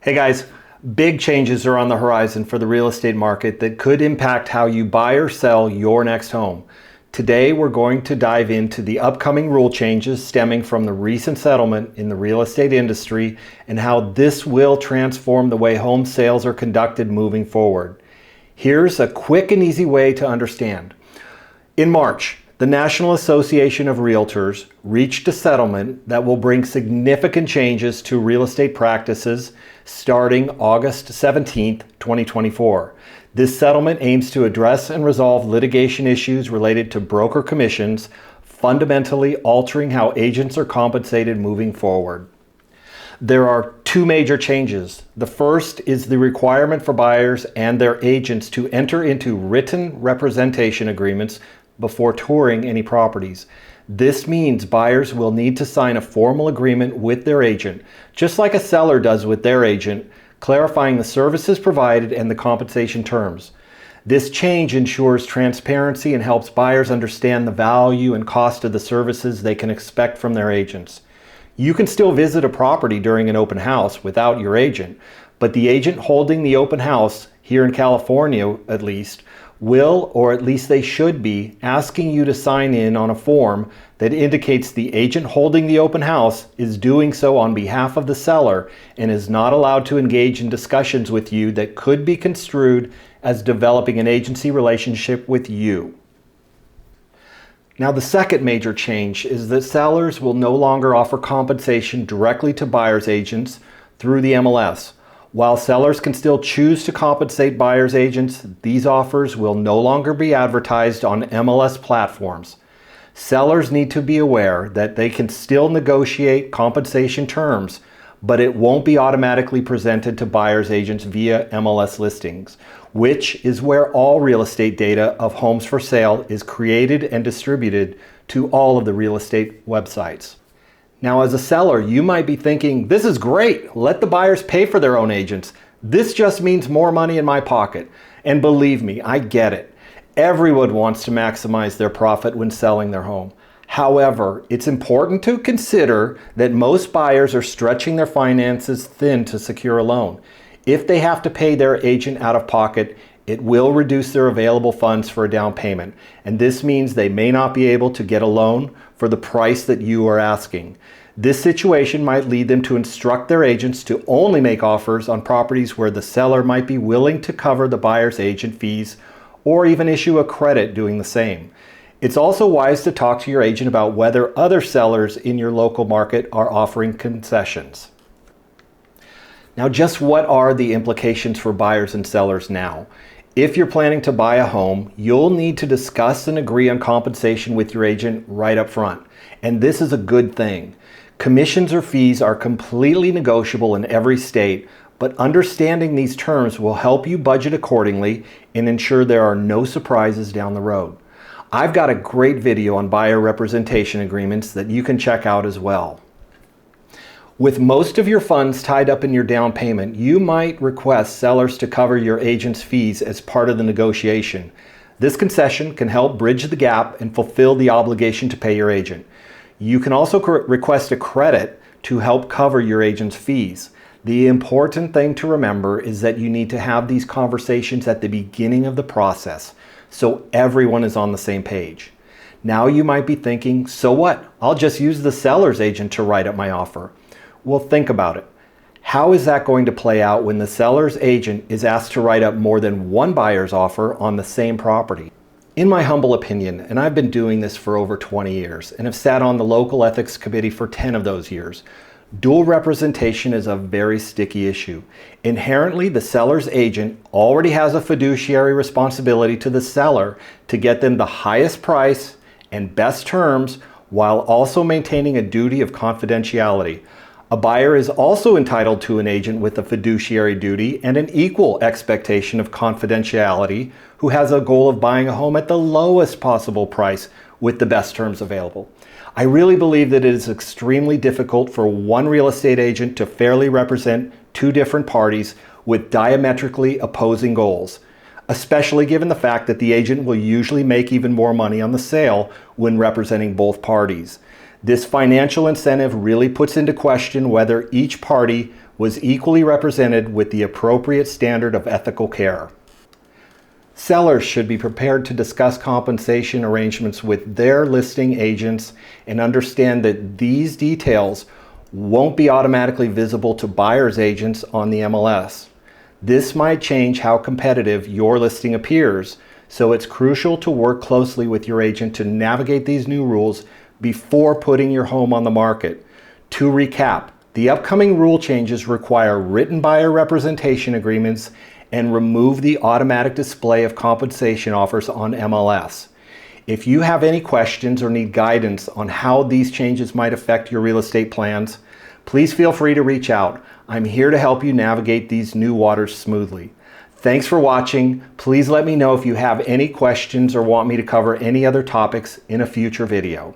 Hey guys, big changes are on the horizon for the real estate market that could impact how you buy or sell your next home. Today we're going to dive into the upcoming rule changes stemming from the recent settlement in the real estate industry and how this will transform the way home sales are conducted moving forward. Here's a quick and easy way to understand. In March, the National Association of Realtors reached a settlement that will bring significant changes to real estate practices starting August 17, 2024. This settlement aims to address and resolve litigation issues related to broker commissions, fundamentally altering how agents are compensated moving forward. There are two major changes. The first is the requirement for buyers and their agents to enter into written representation agreements before touring any properties. This means buyers will need to sign a formal agreement with their agent, just like a seller does with their agent, clarifying the services provided and the compensation terms. This change ensures transparency and helps buyers understand the value and cost of the services they can expect from their agents. You can still visit a property during an open house without your agent, but the agent holding the open house, here in California at least, will, or at least they should be, asking you to sign in on a form that indicates the agent holding the open house is doing so on behalf of the seller and is not allowed to engage in discussions with you that could be construed as developing an agency relationship with you. Now, the second major change is that sellers will no longer offer compensation directly to buyers' agents through the MLS. While sellers can still choose to compensate buyers' agents, these offers will no longer be advertised on MLS platforms. Sellers need to be aware that they can still negotiate compensation terms, but it won't be automatically presented to buyers' agents via MLS listings, which is where all real estate data of homes for sale is created and distributed to all of the real estate websites. Now, as a seller, you might be thinking, this is great, let the buyers pay for their own agents. This just means more money in my pocket. And believe me, I get it. Everyone wants to maximize their profit when selling their home. However, it's important to consider that most buyers are stretching their finances thin to secure a loan. If they have to pay their agent out of pocket, it will reduce their available funds for a down payment, and this means they may not be able to get a loan for the price that you are asking. This situation might lead them to instruct their agents to only make offers on properties where the seller might be willing to cover the buyer's agent fees or even issue a credit doing the same. It's also wise to talk to your agent about whether other sellers in your local market are offering concessions. Now, just what are the implications for buyers and sellers now? If you're planning to buy a home, you'll need to discuss and agree on compensation with your agent right up front. And this is a good thing. Commissions or fees are completely negotiable in every state, but understanding these terms will help you budget accordingly and ensure there are no surprises down the road. I've got a great video on buyer representation agreements that you can check out as well. With most of your funds tied up in your down payment, you might request sellers to cover your agent's fees as part of the negotiation. This concession can help bridge the gap and fulfill the obligation to pay your agent. You can also request a credit to help cover your agent's fees. The important thing to remember is that you need to have these conversations at the beginning of the process so everyone is on the same page. Now you might be thinking, so what? I'll just use the seller's agent to write up my offer. Well, think about it. How is that going to play out when the seller's agent is asked to write up more than one buyer's offer on the same property? In my humble opinion, and I've been doing this for over 20 years and have sat on the local ethics committee for 10 of those years, dual representation is a very sticky issue. Inherently, the seller's agent already has a fiduciary responsibility to the seller to get them the highest price and best terms while also maintaining a duty of confidentiality. A buyer is also entitled to an agent with a fiduciary duty and an equal expectation of confidentiality who has a goal of buying a home at the lowest possible price with the best terms available. I really believe that it is extremely difficult for one real estate agent to fairly represent two different parties with diametrically opposing goals, especially given the fact that the agent will usually make even more money on the sale when representing both parties. This financial incentive really puts into question whether each party was equally represented with the appropriate standard of ethical care. Sellers should be prepared to discuss compensation arrangements with their listing agents and understand that these details won't be automatically visible to buyer's agents on the MLS. This might change how competitive your listing appears, so it's crucial to work closely with your agent to navigate these new rules before putting your home on the market. To recap, the upcoming rule changes require written buyer representation agreements and remove the automatic display of compensation offers on MLS. If you have any questions or need guidance on how these changes might affect your real estate plans, please feel free to reach out. I'm here to help you navigate these new waters smoothly. Thanks for watching. Please let me know if you have any questions or want me to cover any other topics in a future video.